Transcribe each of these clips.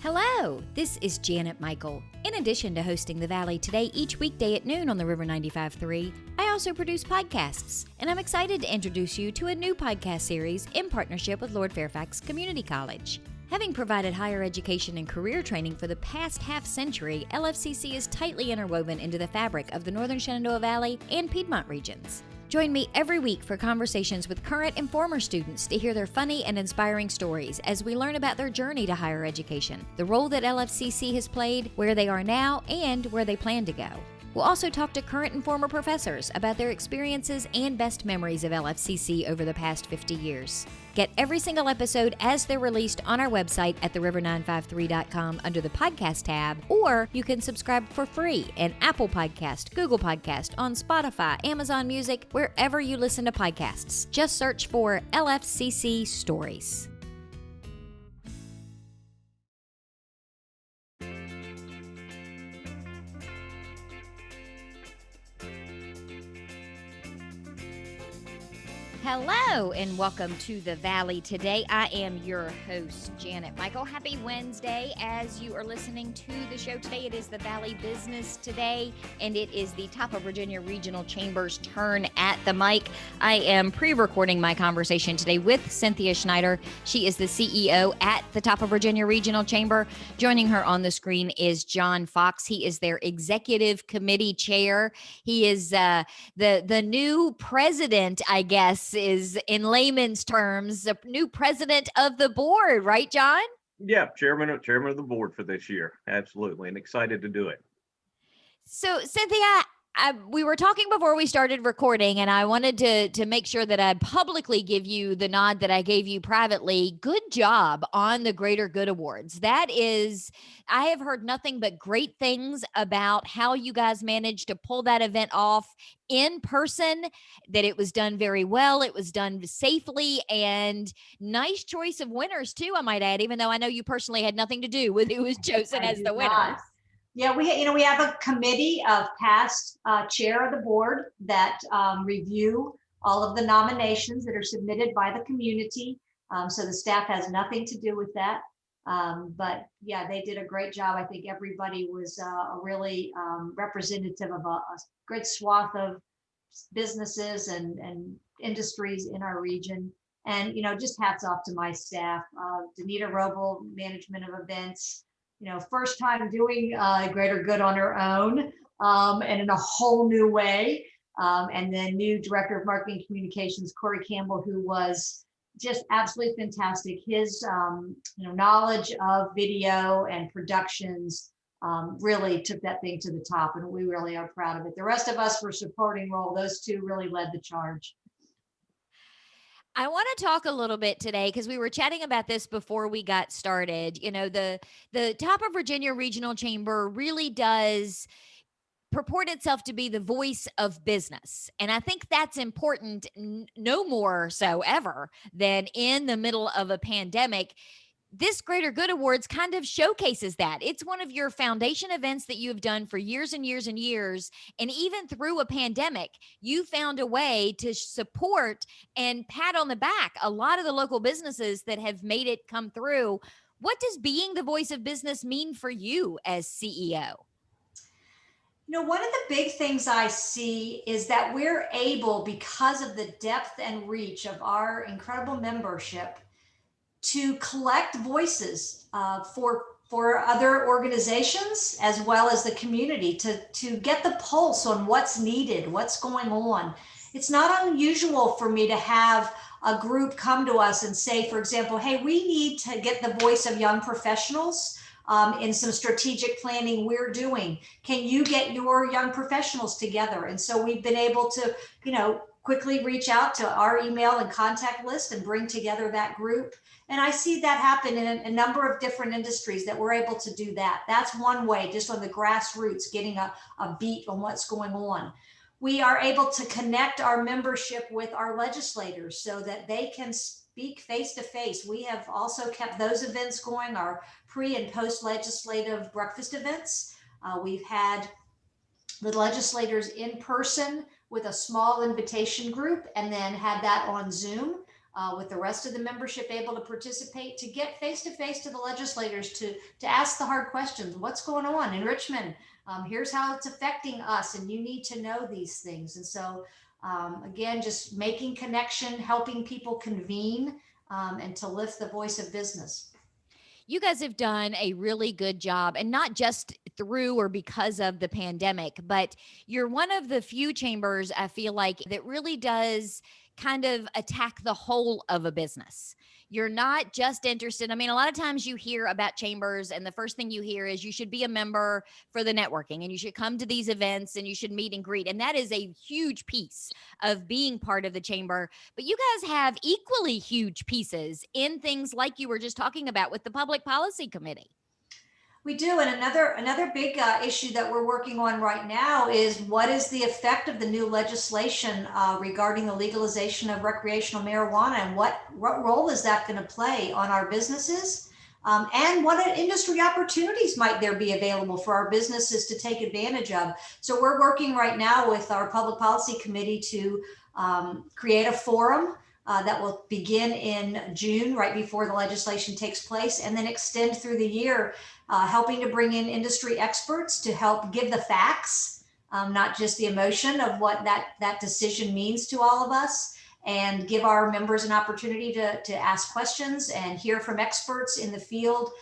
Hello, this is Janet Michael. In addition to hosting The Valley Today each weekday at noon on the River 95.3, I also produce podcasts, and I'm excited to introduce you to a new podcast series in partnership with Lord Fairfax Community College. Having provided higher education and career training for the past half-century, LFCC is tightly interwoven into the fabric of the Northern Shenandoah Valley and Piedmont regions. Join me every week for conversations with current and former students to hear their funny and inspiring stories as we learn about their journey to higher education, the role that LFCC has played, where they are now, and where they plan to go. We'll also talk to current and former professors about their experiences and best memories of LFCC over the past 50 years. Get every single episode as they're released on our website at theriver953.com under the podcast tab, or you can subscribe for free in Apple Podcast, Google Podcast, on Spotify, Amazon Music, wherever you listen to podcasts. Just search for LFCC Stories. Hello and welcome to The Valley Today. I am your host, Janet Michael. Happy Wednesday as you are listening to the show today. It is the Valley Business Today, and it is the Top of Virginia Regional Chamber's turn at the mic. I am pre-recording my conversation today with Cynthia Schneider. She is the CEO at the Top of Virginia Regional Chamber. Joining her on the screen is John Fox. He is their Executive Committee Chair. He is the new president, I guess, is in layman's terms, the new president of the board, right, John? Yeah, chairman of the board for this year. Absolutely. And excited to do it. So, Cynthia, we were talking before we started recording, and I wanted to make sure that I publicly give you the nod that I gave you privately. Good job on the Greater Good Awards. I have heard nothing but great things about how you guys managed to pull that event off in person, that it was done very well. It was done safely, and nice choice of winners too, I might add, even though I know you personally had nothing to do with who was chosen as the winners. Yeah, we have a committee of past chair of the board that review all of the nominations that are submitted by the community. So the staff has nothing to do with that. But yeah, they did a great job. I think everybody was really representative of a great swath of businesses and industries in our region. And, just hats off to my staff, Danita Roble, management of events, first time doing Greater Good on her own and in a whole new way. And then new director of marketing communications, Corey Campbell, who was just absolutely fantastic. His knowledge of video and productions really took that thing to the top, and we really are proud of it. The rest of us were supporting role. Those two really led the charge. I want to talk a little bit today because we were chatting about this before we got started. The Top of Virginia Regional Chamber really does purport itself to be the voice of business. And I think that's important, no more so ever than in the middle of a pandemic. This Greater Good Awards kind of showcases that. It's one of your foundation events that you have done for years and years and years. And even through a pandemic, you found a way to support and pat on the back a lot of the local businesses that have made it come through. What does being the voice of business mean for you as CEO? One of the big things I see is that we're able, because of the depth and reach of our incredible membership, to collect voices for other organizations as well as the community to get the pulse on what's needed, what's going on. It's not unusual for me to have a group come to us and say, for example, hey, we need to get the voice of young professionals in some strategic planning we're doing. Can you get your young professionals together? And so we've been able to, quickly reach out to our email and contact list and bring together that group. And I see that happen in a number of different industries that we're able to do that. That's one way, just on the grassroots, getting a beat on what's going on. We are able to connect our membership with our legislators so that they can speak face to face. We have also kept those events going, our pre and post legislative breakfast events. We've had the legislators in person with a small invitation group, and then had that on Zoom. with the rest of the membership able to participate, to get face to the legislators, to ask the hard questions. What's going on in Richmond? Here's how it's affecting us, and you need to know these things. And so, again, just making connection, helping people convene, and to lift the voice of business. You guys have done a really good job, and not just through or because of the pandemic, but you're one of the few chambers I feel like that really does kind of attack the whole of a business. You're not just interested. I mean, a lot of times you hear about chambers, and the first thing you hear is you should be a member for the networking, and you should come to these events, and you should meet and greet. And that is a huge piece of being part of the chamber. But you guys have equally huge pieces in things like you were just talking about with the Public Policy Committee. We do. And another big issue that we're working on right now is what is the effect of the new legislation regarding the legalization of recreational marijuana, and what role is that going to play on our businesses, and what industry opportunities might there be available for our businesses to take advantage of. So we're working right now with our Public Policy Committee to create a forum that will begin in June, right before the legislation takes place, and then extend through the year, helping to bring in industry experts to help give the facts, not just the emotion of what that decision means to all of us, and give our members an opportunity to ask questions and hear from experts in the field.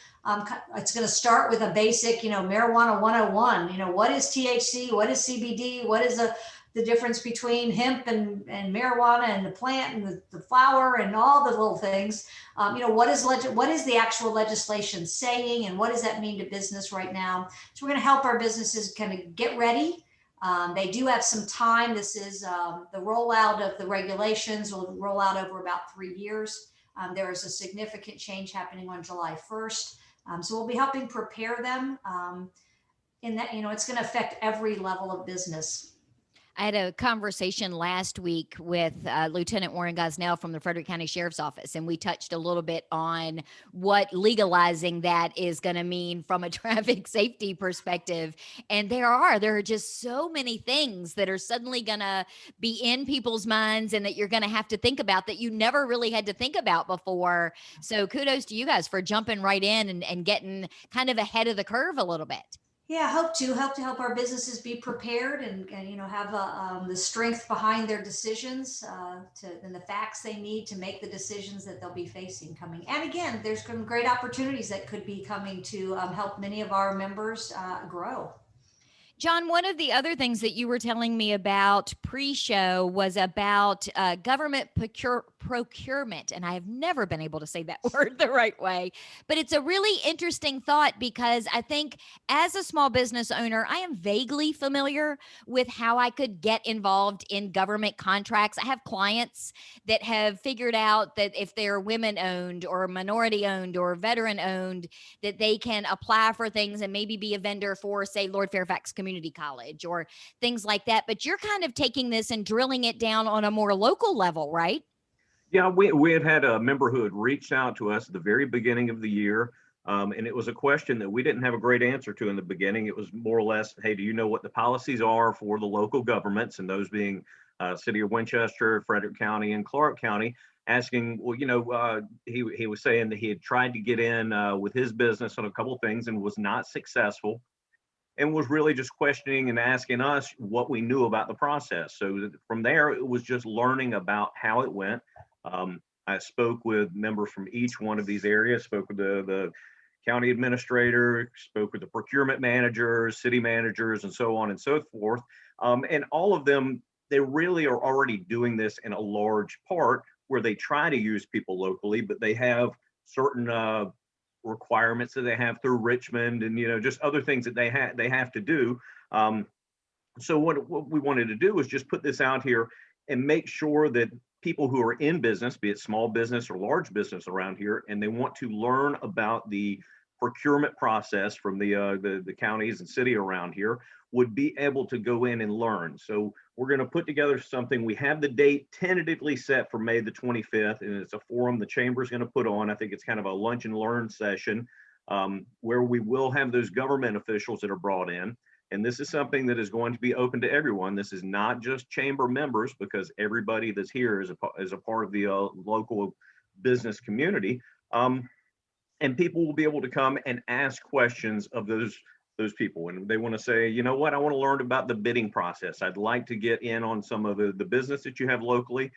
It's going to start with a basic, marijuana 101. What is THC? What is CBD? What is the difference between hemp and marijuana and the plant and the flower and all the little things? What is the actual legislation saying, and what does that mean to business right now? So we're going to help our businesses kind of get ready. They do have some time. This is the rollout of the regulations will roll out over about 3 years. There is a significant change happening on July 1st. So we'll be helping prepare them in that, it's going to affect every level of business. I had a conversation last week with Lieutenant Warren Gosnell from the Frederick County Sheriff's Office, and we touched a little bit on what legalizing that is going to mean from a traffic safety perspective. And there are just so many things that are suddenly going to be in people's minds, and that you're going to have to think about that you never really had to think about before. So kudos to you guys for jumping right in and getting kind of ahead of the curve a little bit. Yeah, hope to help our businesses be prepared and have the strength behind their decisions, and the facts they need to make the decisions that they'll be facing coming. And again, there's some great opportunities that could be coming to help many of our members grow. John, one of the other things that you were telling me about pre-show was about government procurement, and I have never been able to say that word the right way, but it's a really interesting thought, because I think as a small business owner, I am vaguely familiar with how I could get involved in government contracts. I have clients that have figured out that if they're women-owned or minority-owned or veteran-owned, that they can apply for things and maybe be a vendor for, say, Lord Fairfax Community College or things like that. But you're kind of taking this and drilling it down on a more local level, right? Yeah, we had had a member who had reached out to us at the very beginning of the year. And it was a question that we didn't have a great answer to in the beginning. It was more or less, hey, do you know what the policies are for the local governments, and those being City of Winchester, Frederick County, and Clark County? Asking, well, he was saying that he had tried to get in with his business on a couple of things and was not successful, and was really just questioning and asking us what we knew about the process. So from there, it was just learning about how it went. I spoke with members from each one of these areas, spoke with the county administrator, spoke with the procurement managers, city managers, and so on and so forth. And all of them, they really are already doing this in a large part, where they try to use people locally, but they have certain requirements that they have through Richmond, and just other things that they have to do. So what we wanted to do was just put this out here and make sure that people who are in business, be it small business or large business around here, and they want to learn about the procurement process from the counties and city around here, would be able to go in and learn. So we're going to put together something. We have the date tentatively set for May the 25th, and it's a forum the chamber is going to put on. I think it's kind of a lunch and learn session, where we will have those government officials that are brought in. And this is something that is going to be open to everyone. This is not just chamber members, because everybody that's here is a part of the local business community. And people will be able to come and ask questions of those people. And they want to say, you know what, I want to learn about the bidding process. I'd like to get in on some of the business that you have locally,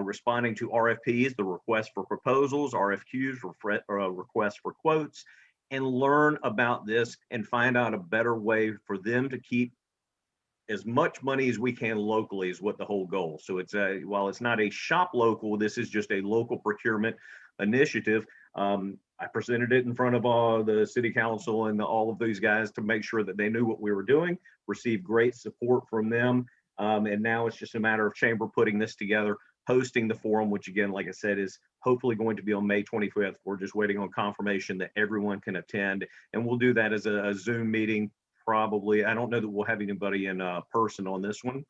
responding to RFPs, the request for proposals, RFQs, requests for quotes, and learn about this and find out a better way for them to keep as much money as we can locally is what the whole goal. So it's while it's not a shop local, this is just a local procurement initiative. I presented it in front of the city council and all of these guys to make sure that they knew what we were doing, received great support from them. And now it's just a matter of chamber putting this together, hosting the forum, which again, like I said, is hopefully going to be on May 25th. We're just waiting on confirmation that everyone can attend. And we'll do that as a Zoom meeting, probably. I don't know that we'll have anybody in person on this one,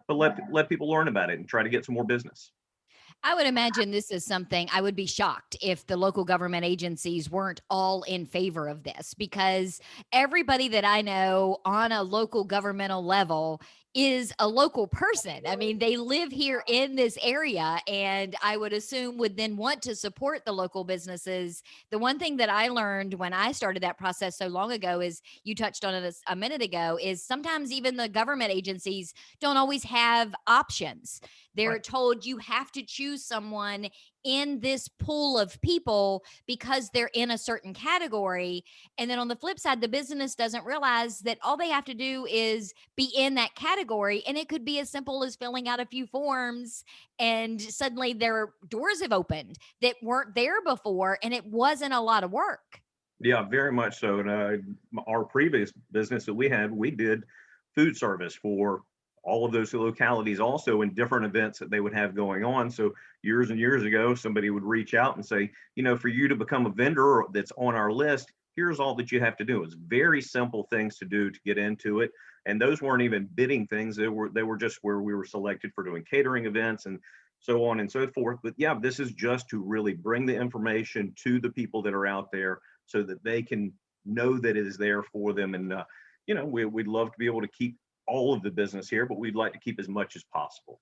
but let people learn about it and try to get some more business. I would imagine this is something I would be shocked if the local government agencies weren't all in favor of this, because everybody that I know on a local governmental level is a local person. I mean, they live here in this area, and I would assume would then want to support the local businesses. The one thing that I learned when I started that process so long ago is, you touched on it a minute ago, is sometimes even the government agencies don't always have options. They're Right. told you have to choose someone in this pool of people because they're in a certain category. And then on the flip side, the business doesn't realize that all they have to do is be in that category. And it could be as simple as filling out a few forms, and suddenly their doors have opened that weren't there before. And it wasn't a lot of work. Yeah, very much so. And our previous business that we had, we did food service for all of those localities, also in different events that they would have going on. So years and years ago, somebody would reach out and say, you know, for you to become a vendor that's on our list, here's all that you have to do. It's very simple things to do to get into it. And those weren't even bidding things. They were just where we were selected for doing catering events and so on and so forth. But yeah, this is just to really bring the information to the people that are out there so that they can know that it is there for them. And, you know, we'd love to be able to keep all of the business here, but we'd like to keep as much as possible.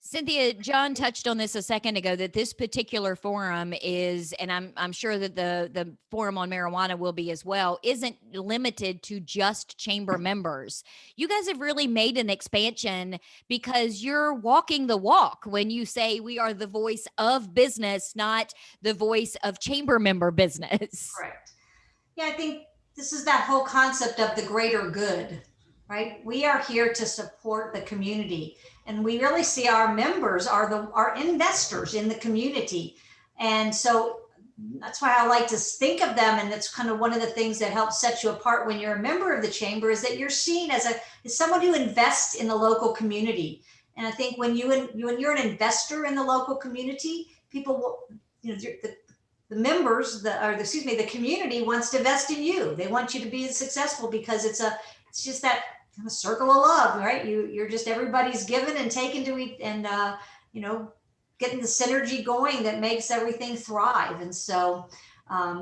Cynthia, John touched on this a second ago, that this particular forum is, and I'm sure that the forum on marijuana will be as well, isn't limited to just chamber members. You guys have really made an expansion, because you're walking the walk when you say we are the voice of business, not the voice of chamber member business. Correct. Yeah, I think this is that whole concept of the greater good, right? We are here to support the community, and we really see our members are our investors in the community. And so that's why I like to think of them, and it's kind of one of the things that helps set you apart when you're a member of the chamber, is that you're seen as someone who invests in the local community. And I think when you're an investor in the local community, people will, you know, the members, the community wants to invest in you. They want you to be successful, because it's just that kind of circle of love, right? You're just, everybody's given and taken to each, and you know, getting the synergy going that makes everything thrive. And so,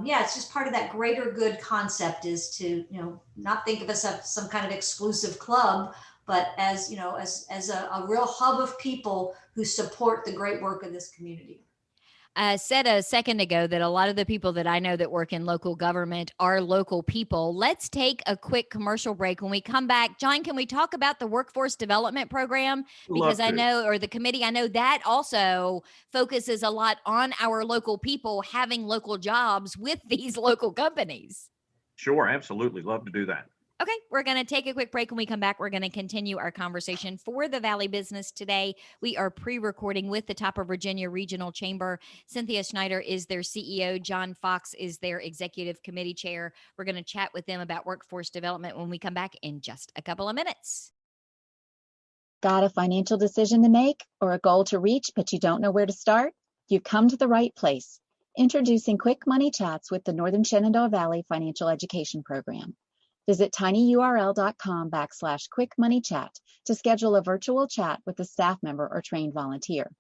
yeah, it's just part of that greater good concept, is to, you know, not think of us as some kind of exclusive club, but as, you know, as a real hub of people who support the great work of this community. I said a second ago that a lot of the people that I know that work in local government are local people. Let's take a quick commercial break. When we come back, John, can we talk about the workforce development program? Because I know, or the committee, I know that also focuses a lot on our local people having local jobs with these local companies. Sure, absolutely. Love to do that. Okay, we're going to take a quick break. When we come back, we're going to continue our conversation for the Valley Business today. We are pre-recording with the Top of Virginia Regional Chamber. Cynthia Schneider is their CEO. John Fox is their Executive Committee Chair. We're going to chat with them about workforce development when we come back in just a couple of minutes. Got a financial decision to make or a goal to reach, but you don't know where to start? You've come to the right place. Introducing Quick Money Chats with the Northern Shenandoah Valley Financial Education Program. Visit tinyurl.com/quickmoneychat to schedule a virtual chat with a staff member or trained volunteer.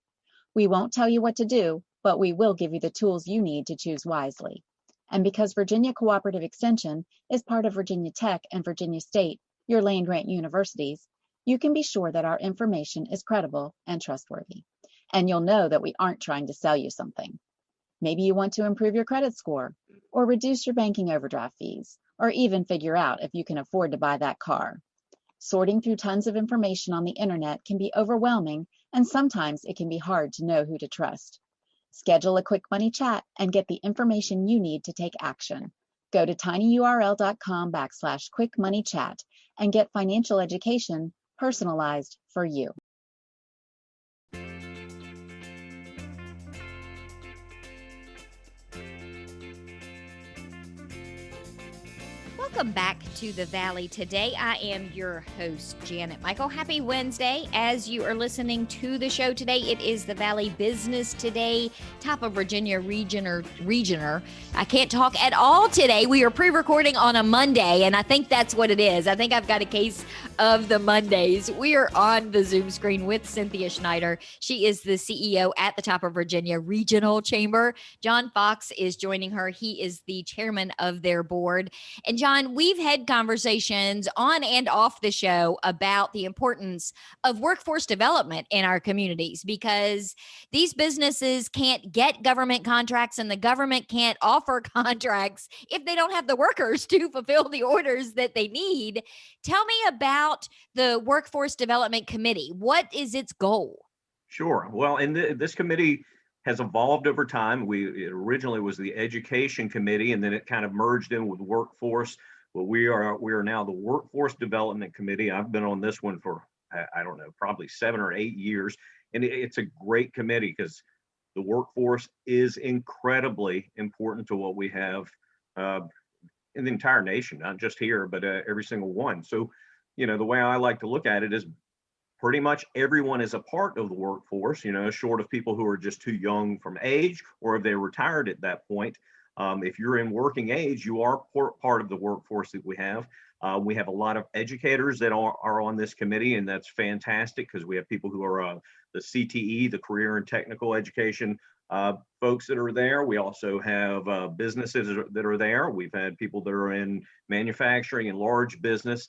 We won't tell you what to do, but we will give you the tools you need to choose wisely. And because Virginia Cooperative Extension is part of Virginia Tech and Virginia State, your land-grant universities, you can be sure that our information is credible and trustworthy. And you'll know that we aren't trying to sell you something. Maybe you want to improve your credit score, or reduce your banking overdraft fees, or even figure out if you can afford to buy that car. Sorting through tons of information on the internet can be overwhelming, and sometimes it can be hard to know who to trust. Schedule a quick money chat and get the information you need to take action. Go to tinyurl.com/quickmoneychat and get financial education personalized for you. Welcome back to the Valley. Today, I am your host, Janet Michael. Happy Wednesday. As you are listening to the show today, it is the Valley Business Today, Top of Virginia Regioner. I can't talk at all today. We are pre-recording on a Monday, and I think that's what it is. I think I've got a case of the Mondays. We are on the Zoom screen with Cynthia Schneider. She is the CEO at the Top of Virginia Regional Chamber. John Fox is joining her. He is the chairman of their board. And John, we've had conversations on and off the show about the importance of workforce development in our communities, because these businesses can't get government contracts and the government can't offer contracts if they don't have the workers to fulfill the orders that they need. Tell me about the Workforce Development Committee. What is its goal? Sure. Well, and this committee has evolved over time. It originally was the Education Committee, and then it kind of merged in with Workforce. But we are now the Workforce Development Committee. I've been on this one for, I don't know, probably 7 or 8 years. And it's a great committee because the workforce is incredibly important to what we have in the entire nation, not just here, but every single one. So, the way I like to look at it is pretty much everyone is a part of the workforce, short of people who are just too young from age, or if they're retired at that point. If you're in working age, you are part of the workforce that we have. We have a lot of educators that are on this committee, and that's fantastic because we have people who are the CTE, the Career and Technical Education folks that are there. We also have businesses that are there. We've had people that are in manufacturing and large business.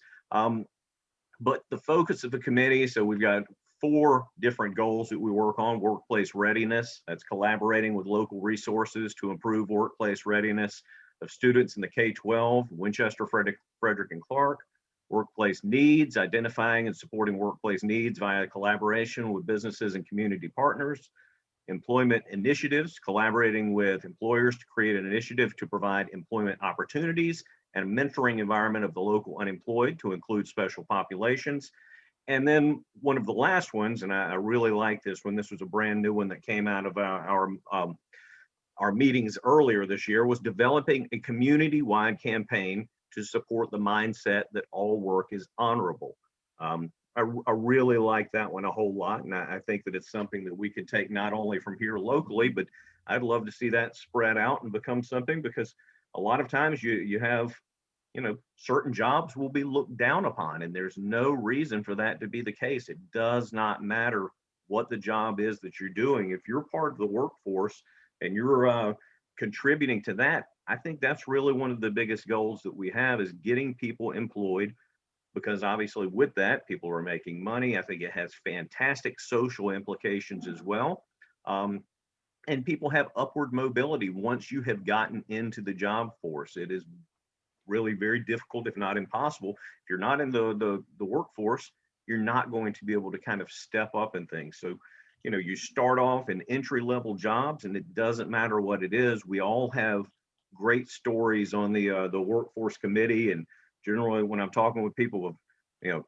But the focus of the committee, so we've got 4 different goals that we work on. Workplace readiness, that's collaborating with local resources to improve workplace readiness of students in the K-12, Winchester, Frederick, and Clark. Workplace needs, identifying and supporting workplace needs via collaboration with businesses and community partners. Employment initiatives, collaborating with employers to create an initiative to provide employment opportunities and a mentoring environment of the local unemployed to include special populations. And then one of the last ones, and I really like this one, this was a brand new one that came out of our meetings earlier this year, was developing a community-wide campaign to support the mindset that all work is honorable. I really like that one a whole lot, and I think that it's something that we could take not only from here locally, but I'd love to see that spread out and become something, because a lot of times you have, certain jobs will be looked down upon, and there's no reason for that to be the case. It does not matter what the job is that you're doing. If you're part of the workforce and you're contributing to that, I think that's really one of the biggest goals that we have, is getting people employed, because obviously with that, people are making money. I think it has fantastic social implications as well. And people have upward mobility once you have gotten into the job force. It is really very difficult, if not impossible. If you're not in the workforce, you're not going to be able to kind of step up in things. So, you start off in entry-level jobs, and it doesn't matter what it is. We all have great stories on the workforce committee, and generally when I'm talking with people of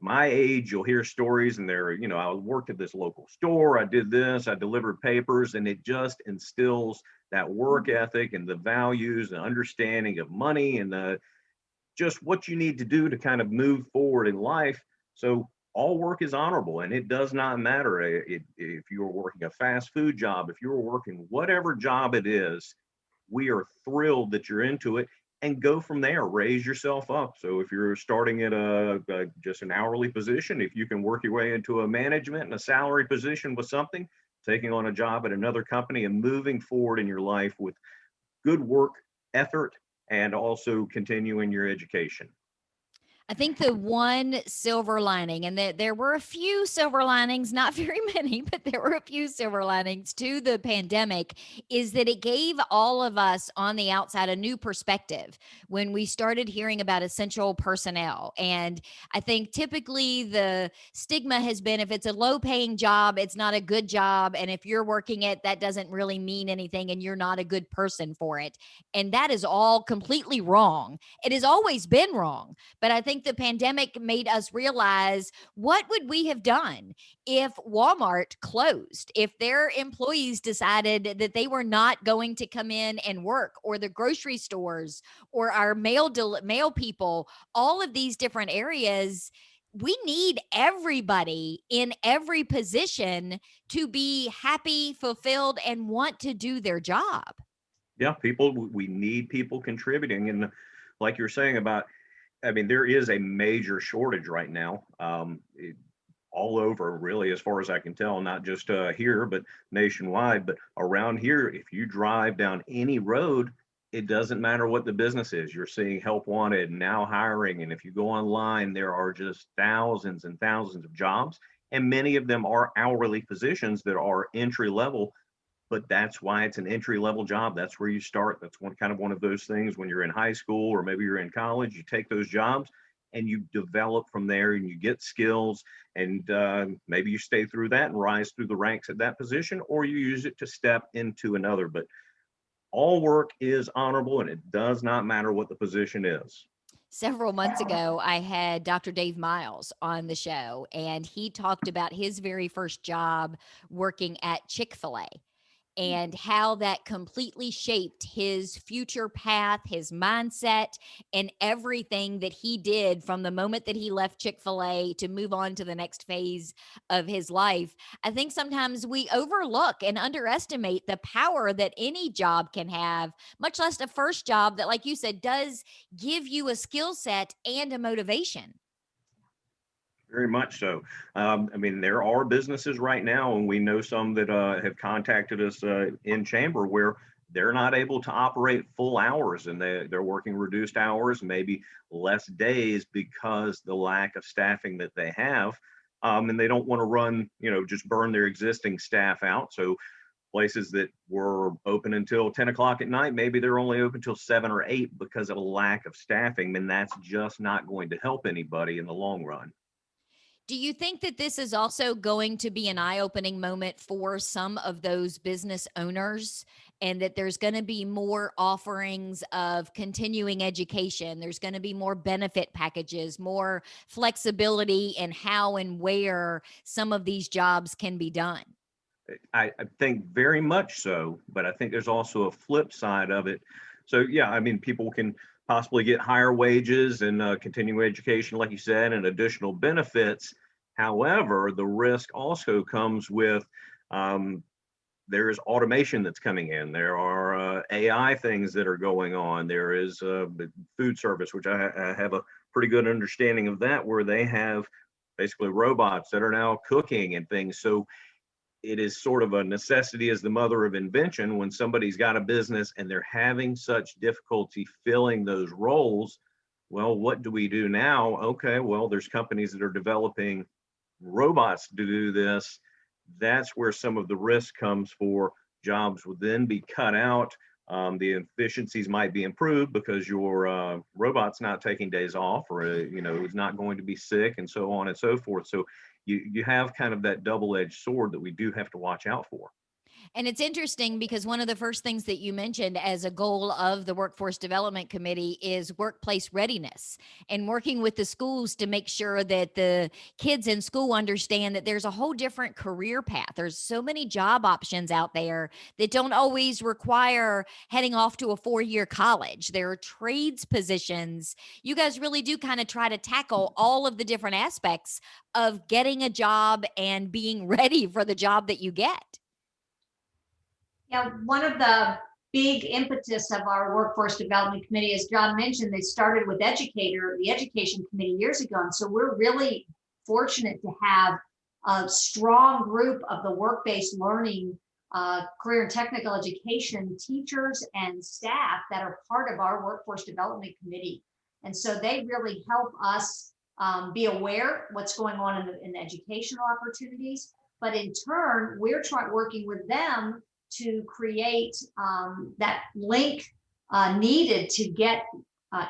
my age, you'll hear stories, and they're, I worked at this local store, I did this, I delivered papers, and it just instills that work ethic and the values and understanding of money and just what you need to do to kind of move forward in life. So all work is honorable, and it does not matter if you're working a fast food job, if you're working whatever job it is. We are thrilled that you're into it, and go from there, raise yourself up. So if you're starting at just an hourly position, if you can work your way into a management and a salary position with something, taking on a job at another company and moving forward in your life with good work effort, and also continuing your education. I think the one silver lining, and there were a few silver linings, not very many, but there were a few silver linings to the pandemic, is that it gave all of us on the outside a new perspective when we started hearing about essential personnel. And I think typically the stigma has been if it's a low paying job, it's not a good job. And if you're working it, that doesn't really mean anything and you're not a good person for it. And that is all completely wrong. It has always been wrong. But I think the pandemic made us realize, what would we have done if Walmart closed, if their employees decided that they were not going to come in and work, or the grocery stores, or our mail people, all of these different areas. We need everybody in every position to be happy, fulfilled, and want to do their job. Yeah, we need people contributing. And like you're saying about, I mean, there is a major shortage right now, all over, really, as far as I can tell, not just here, but nationwide. But around here, if you drive down any road, it doesn't matter what the business is. You're seeing help wanted, now hiring. And if you go online, there are just thousands and thousands of jobs. And many of them are hourly positions that are entry level, but that's why it's an entry level job. That's where you start. That's one of those things when you're in high school or maybe you're in college, you take those jobs and you develop from there and you get skills, and maybe you stay through that and rise through the ranks at that position, or you use it to step into another. But all work is honorable and it does not matter what the position is. Several months ago, I had Dr. Dave Miles on the show, and he talked about his very first job working at Chick-fil-A and how that completely shaped his future path, his mindset, and everything that he did from the moment that he left Chick-fil-A to move on to the next phase of his life. I think sometimes we overlook and underestimate the power that any job can have, much less a first job that, like you said, does give you a skill set and a motivation. Very much so. I mean, there are businesses right now, and we know some that have contacted us in chamber where they're not able to operate full hours and they're working reduced hours, maybe less days because the lack of staffing that they have. And they don't want to run, just burn their existing staff out. So places that were open until 10 o'clock at night, maybe they're only open till 7 or 8 because of a lack of staffing. And that's just not going to help anybody in the long run. Do you think that this is also going to be an eye-opening moment for some of those business owners, and that there's going to be more offerings of continuing education? There's going to be more benefit packages, more flexibility in how and where some of these jobs can be done? I think very much so, but I think there's also a flip side of it. So yeah, I mean, people can possibly get higher wages and continuing education, like you said, and additional benefits. However, the risk also comes with there is automation that's coming in. There are AI things that are going on. There is food service, which I have a pretty good understanding of that, where they have basically robots that are now cooking and things. So it is sort of a necessity as the mother of invention. When somebody's got a business and they're having such difficulty filling those roles, well, what do we do now? Okay, well, there's companies that are developing robots to do this. That's where some of the risk comes for jobs would then be cut out. The efficiencies might be improved because your robot's not taking days off, or is not going to be sick, and so on and so forth. So you have kind of that double-edged sword that we do have to watch out for. And it's interesting because one of the first things that you mentioned as a goal of the Workforce Development Committee is workplace readiness, and working with the schools to make sure that the kids in school understand that there's a whole different career path. There's so many job options out there that don't always require heading off to a 4-year college. There are trades positions. You guys really do kind of try to tackle all of the different aspects of getting a job and being ready for the job that you get. Yeah, one of the big impetus of our Workforce Development Committee, as John mentioned, they started with the Education Committee years ago. And so we're really fortunate to have a strong group of the work-based learning, career and technical education teachers and staff that are part of our Workforce Development Committee. And so they really help us be aware what's going on in the educational opportunities. But in turn, we're working with them to create that link needed to get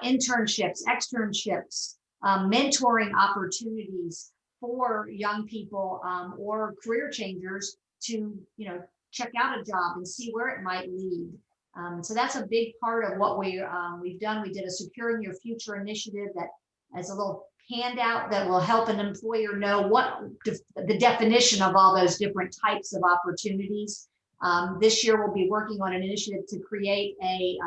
internships, externships, mentoring opportunities for young people or career changers to, check out a job and see where it might lead. So that's a big part of what we've done. We did a Securing Your Future initiative that as a little handout that will help an employer know what the definition of all those different types of opportunities. This year, we'll be working on an initiative to create a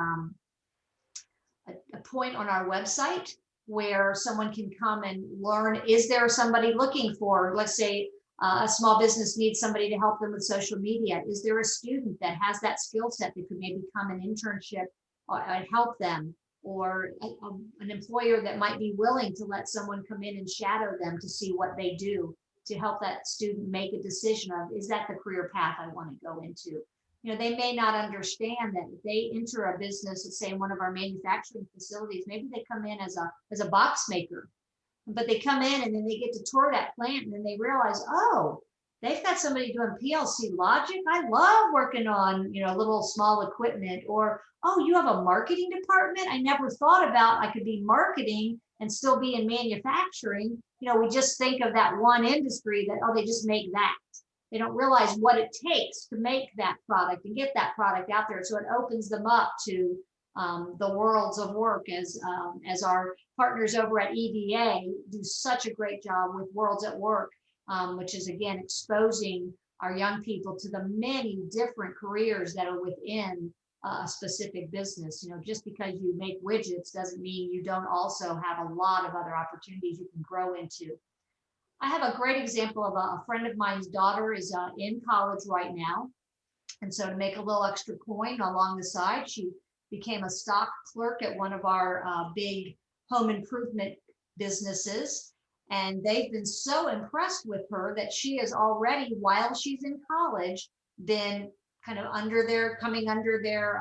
point on our website where someone can come and learn, is there somebody looking for, let's say, a small business needs somebody to help them with social media. Is there a student that has that skill set that could maybe come an internship and help them? Or an employer that might be willing to let someone come in and shadow them to see what they do to help that student make a decision of, is that the career path I want to go into? They may not understand that if they enter a business, let's say in one of our manufacturing facilities, maybe they come in as a box maker, but they come in and then they get to tour that plant and then they realize, oh, they've got somebody doing PLC logic. I love working on, little small equipment. Or, oh, you have a marketing department. I never thought about I could be marketing and still be in manufacturing. We just think of that one industry that, oh, they just make that. They don't realize what it takes to make that product and get that product out there. So it opens them up to the worlds of work, as our partners over at EDA do such a great job with Worlds at Work, which is, again, exposing our young people to the many different careers that are within a specific business. Just because you make widgets doesn't mean you don't also have a lot of other opportunities you can grow into. I have a great example of a friend of mine's daughter is in college right now. And so to make a little extra coin along the side, she became a stock clerk at one of our big home improvement businesses. And they've been so impressed with her that she has already, while she's in college, been kind of coming under their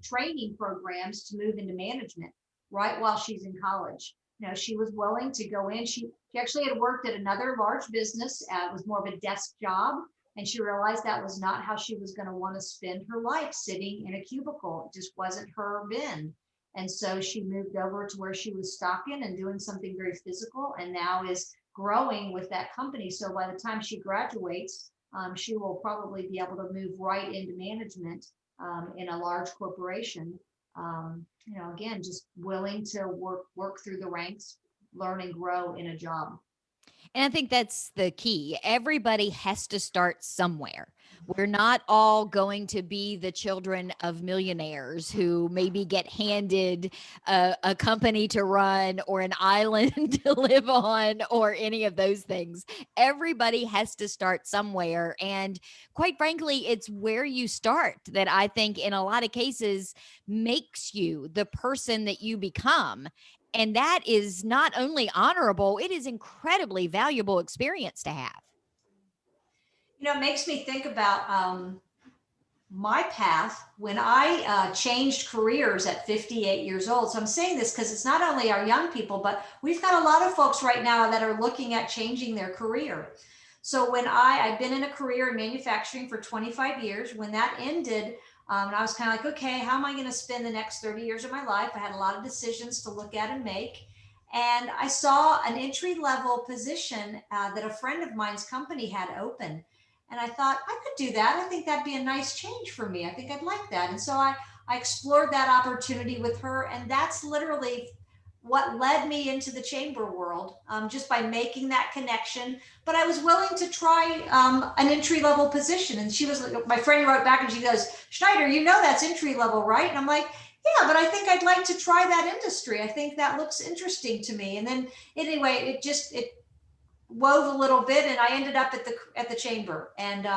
training programs to move into management right while she's in college. She was willing to go in. She actually had worked at another large business. It was more of a desk job. And she realized that was not how she was going to want to spend her life, sitting in a cubicle. It just wasn't her bin. And so she moved over to where she was stocking and doing something very physical, and now is growing with that company. So by the time she graduates, she will probably be able to move right into management in a large corporation. Again, just willing to work through the ranks, learn and grow in a job. And I think that's the key. Everybody has to start somewhere. We're not all going to be the children of millionaires who maybe get handed a company to run or an island to live on or any of those things. Everybody has to start somewhere. And quite frankly, it's where you start that I think in a lot of cases makes you the person that you become. And that is not only honorable, it is incredibly valuable experience to have. It makes me think about my path when I changed careers at 58 years old. So I'm saying this because it's not only our young people, but we've got a lot of folks right now that are looking at changing their career. So when I've been in a career in manufacturing for 25 years, when that ended, and I was kind of like, okay, how am I going to spend the next 30 years of my life? I had a lot of decisions to look at and make. And I saw an entry-level position that a friend of mine's company had open. And I thought, I could do that. I think that'd be a nice change for me. I think I'd like that. And so I explored that opportunity with her. And that's literally what led me into the chamber world, just by making that connection. But I was willing to try an entry-level position. And my friend wrote back and she goes, Schneider, that's entry level, right? And I'm like, yeah, but I think I'd like to try that industry. I think that looks interesting to me. And then anyway, it wove a little bit, and I ended up at the chamber. And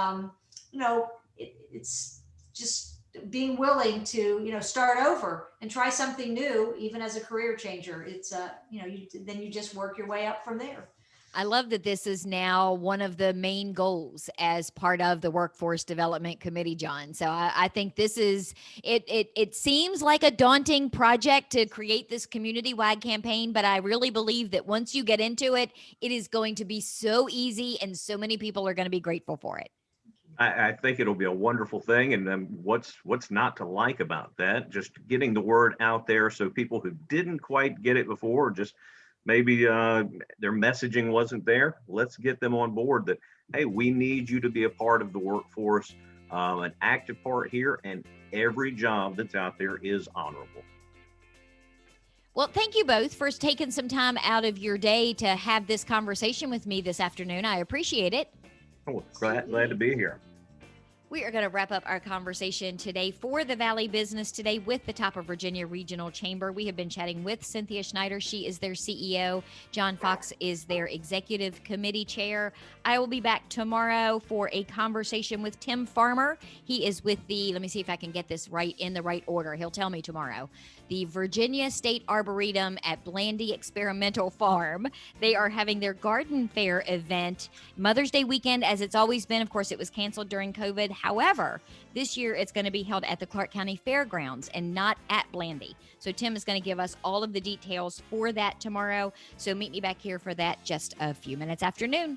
it's just being willing to start over and try something new, even as a career changer. It's then you just work your way up from there. I love that this is now one of the main goals as part of the Workforce Development Committee, John. So I think this is it seems like a daunting project to create this community-wide campaign, but I really believe that once you get into it, it is going to be so easy and so many people are going to be grateful for it. I think it'll be a wonderful thing. And what's not to like about that? Just getting the word out there so people who didn't quite get it before, just maybe their messaging wasn't there. Let's get them on board that, hey, we need you to be a part of the workforce, an active part here, and every job that's out there is honorable. Well, thank you both for taking some time out of your day to have this conversation with me this afternoon. I appreciate it. Oh, glad to be here. We are going to wrap up our conversation today for the Valley Business Today with the Top of Virginia Regional Chamber. We have been chatting with Cynthia Schneider. She is their CEO. John Fox is their Executive Committee Chair. I will be back tomorrow for a conversation with Tim Farmer. He is with let me see if I can get this right in the right order. He'll tell me tomorrow. The Virginia State Arboretum at Blandy Experimental Farm. They are having their garden fair event Mother's Day weekend, as it's always been. Of course, it was canceled during COVID. However, this year it's going to be held at the Clark County Fairgrounds and not at Blandy. So Tim is going to give us all of the details for that tomorrow. So meet me back here for that just a few minutes after noon.